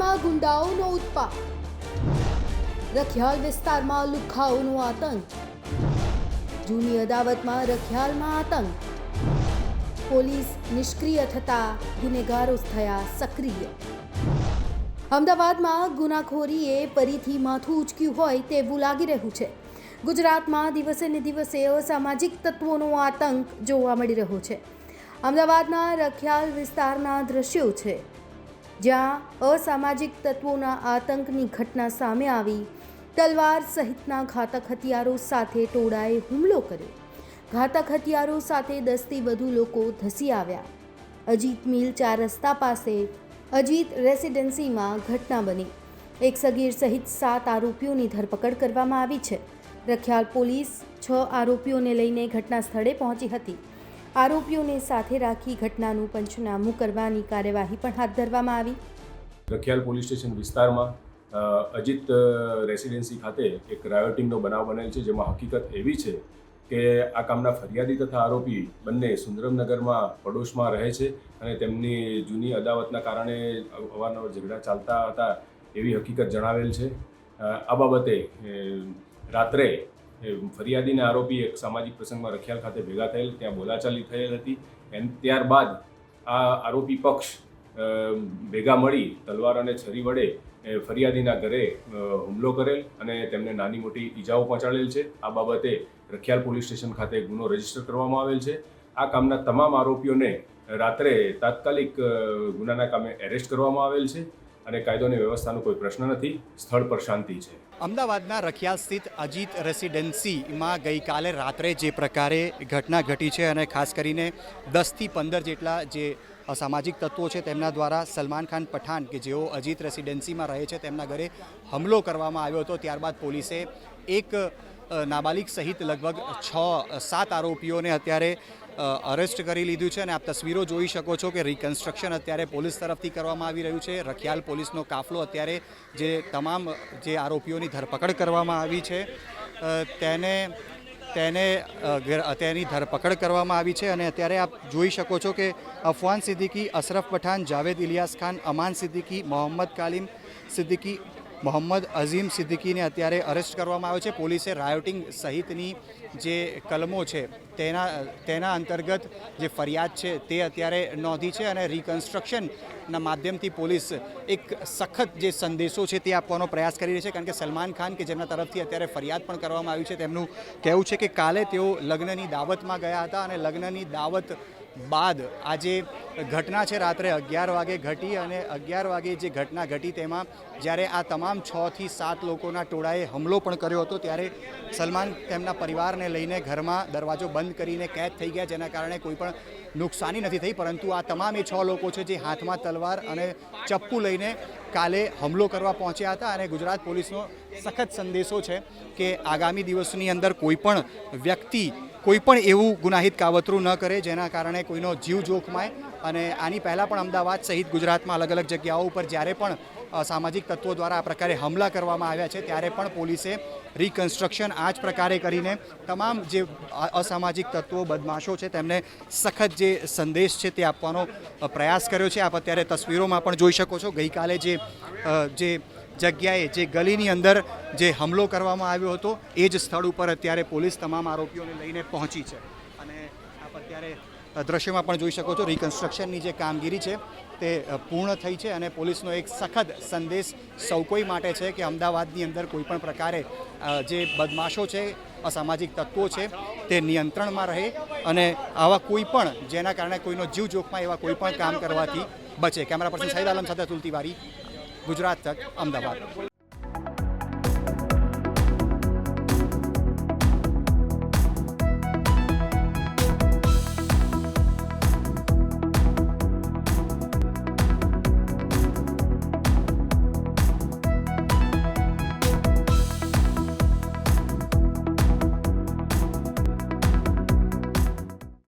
અમદાવાદમાં ગુંડાઓનો ઉત્પાત, રખિયાલ વિસ્તારમાં લુખ્ખાઓનો આતંક, જૂની અદાવતમાં રખિયાલમાં આતંક, પોલીસ નિષ્ક્રિય થતા ગુનેગારો થયા સક્રિય। અમદાવાદમાં ગુનાખોરીએ ફરીથી માથું ઉંચક્યું હોય તેવું લાગી રહ્યું છે। ગુજરાતમાં દિવસે ને દિવસે અસામાજિક તત્વોનો આતંક જોવા મળી રહ્યો છે। અમદાવાદના રખિયાલ વિસ્તારના દ્રશ્યો છે, જ્યાં અસામાજિક તત્વોના આતંકની ઘટના સામે આવી। તલવાર સહિતના ઘાતક હથિયારો સાથે ટોળાએ હુમલો કર્યો। ઘાતક હથિયારો સાથે 10થી વધુ લોકો ધસી આવ્યા। અજીત મિલ 4 રસ્તા પાસે અજીત રેસિડેન્સીમાં ઘટના બની। એક સગીર સહિત 7 આરોપીઓની ધરપકડ કરવામાં આવી છે। રખિયાલ પોલીસ 6 આરોપીઓને લઈને ઘટના સ્થળે પહોંચી હતી। આરોપીઓને સાથે રાખી ઘટનાનું પંચનામું કરવાની કાર્યવાહી પણ હાથ ધરવામાં આવી। રખિયાલ પોલીસ સ્ટેશન વિસ્તારમાં અજીત રેસિડેન્સી ખાતે એક રાયોટિંગનો બનાવ બનેલ છે, જેમાં હકીકત એવી છે કે આ કામના ફરિયાદી તથા આરોપી બંને સુંદરમનગરમાં પડોશમાં રહે છે અને તેમની જૂની અદાવતના કારણે અવારનવાર ઝઘડા ચાલતા હતા એવી હકીકત જણાવેલ છે। આ બાબતે રાત્રે ફરિયાદીને આરોપી એક સામાજિક પ્રસંગમાં રખિયાલ ખાતે ભેગા થયેલ, ત્યાં બોલાચાલી થયેલ હતી। ત્યારબાદ આ આરોપી પક્ષ ભેગા મળી તલવાર અને છરી વડે ફરિયાદીના ઘરે હુમલો કરેલ અને તેમને નાની મોટી ઈજાઓ પહોંચાડેલ છે। આ બાબતે રખિયાલ પોલીસ સ્ટેશન ખાતે ગુનો રજીસ્ટર કરવામાં આવેલ છે। આ કામના તમામ આરોપીઓને રાત્રે તાત્કાલિક ગુનાના કામે એરેસ્ટ કરવામાં આવેલ છે અને કાયદો અને વ્યવસ્થાનો કોઈ પ્રશ્ન નથી। સ્થળ પર શાંતિ છે। અમદાવાદના રખિયાલ સ્થિત અજીત રેસિડેન્સીમાં ગઈકાલે રાત્રે જે પ્રકારે ઘટના ઘટી છે અને ખાસ કરીને 10થી 15 જેટલા જે અસામાજિક તત્વો છે તેમના દ્વારા સલમાન ખાન પઠાણ કે જેઓ અજીત રેસિડેન્સીમાં રહે છે તેમના ઘરે હુમલો કરવામાં આવ્યો હતો। ત્યારબાદ પોલીસે એક નાબાલિગ સહિત લગભગ 6-7 આરોપીઓને અત્યારે અરેસ્ટ કરી લીધું છે અને આપ તસવીરો જોઈ શકો છો કે રિકન્સ્ટ્રક્શન અત્યારે પોલીસ તરફથી કરવામાં આવી રહ્યું છે। રખિયાલ પોલીસનો કાફલો અત્યારે જે તમામ જે આરોપીઓની ધરપકડ કરવામાં આવી છે તેની ધરપકડ કરવામાં આવી છે અને અત્યારે આપ જોઈ શકો છો કે અફવાન સિદ્દીકી, અશરફ પઠાણ, જાવેદ ઇલિયાસ ખાન, અમાન સિદ્દીકી, મોહમ્મદ કાલિમ સિદ્દીકી, મોહમ્મદ અઝીમ સિદ્દીકીને અત્યારે અરેસ્ટ કરવામાં આવ્યો છે। પોલીસે રાયોટિંગ સહિતની જે કલમો છે તેના અંતર્ગત જે ફરિયાદ છે તે અત્યારે નોંધી છે અને રિકન્સ્ટ્રક્શનના માધ્યમથી પોલીસ એક સખત જે સંદેશો છે તે આપવાનો પ્રયાસ કરી રહી છે, કારણ કે સલમાન ખાન કે જેમના તરફથી અત્યારે ફરિયાદ પણ કરવામાં આવી છે તેમનું કહેવું છે કે કાલે તેઓ લગ્નની દાવતમાં ગયા હતા અને લગ્નની દાવત બાદ આજે ઘટના છે રાત્રે 11 વાગે ઘટી અને 11 વાગે જે ઘટના ઘટી તેમાં જ્યારે આ તમામ 6 થી 7 લોકોના ટોળાએ હુમલો પણ કર્યો હતો ત્યારે સલમાન તેમના પરિવારને લઈને ઘરમાં દરવાજો બંધ કરીને કેદ થઈ ગયા, જેના કારણે કોઈ પણ નુકસાની નથી થઈ। પરંતુ આ તમામ એ 6 લોકો છે જે હાથમાં તલવાર અને ચપ્પુ લઈને કાલે હુમલો કરવા પહોંચ્યા હતા અને ગુજરાત પોલીસનો સખત સંદેશો છે કે આગામી દિવસોની અંદર કોઈ પણ વ્યક્તિ કોઈ પણ એવું ગુનાહિત કાવતરું ન કરે જેના કારણે કોઈનો જીવ જોખમાય। અને આની પહેલાં પણ અમદાવાદ સહિત ગુજરાતમાં અલગ અલગ જગ્યાઓ ઉપર જ્યારે પણ સામાજિક તત્વો દ્વારા આ પ્રકારે હુમલા કરવામાં આવ્યા છે ત્યારે પણ પોલીસે રિકન્સ્ટ્રક્શન આ જ પ્રકારે કરીને તમામ જે અસામાજિક તત્વો બદમાશો છે તેમને સખત જે સંદેશ છે તે આપવાનો પ્રયાસ કર્યો છે। આપ અત્યારે તસવીરોમાં પણ જોઈ શકો છો ગઈકાલે જે જગ્યાએ જે ગલીની અંદર જે હુમલો કરવામાં આવ્યો હતો એ જ સ્થળ ઉપર અત્યારે પોલીસ તમામ આરોપીઓને લઈને પહોંચી છે અને આપ અત્યારે દ્રશ્યમાં પણ જોઈ શકો છો રિકન્સ્ટ્રક્શનની જે કામગીરી છે તે પૂર્ણ થઈ છે અને પોલીસનો એક સખત સંદેશ સૌ કોઈ માટે છે કે અમદાવાદની અંદર કોઈપણ પ્રકારે જે બદમાશો છે, અસામાજિક તત્વો છે તે નિયંત્રણમાં રહે અને આવા કોઈ પણ જેના કારણે કોઈનો જીવ જોખમાય એવા કોઈ પણ કામ કરવાથી બચે। કેમેરા પર્સન સઈદ આલમ સાથે અતુલ તિવારી, ગુજરાત તક, અમદાવાદ।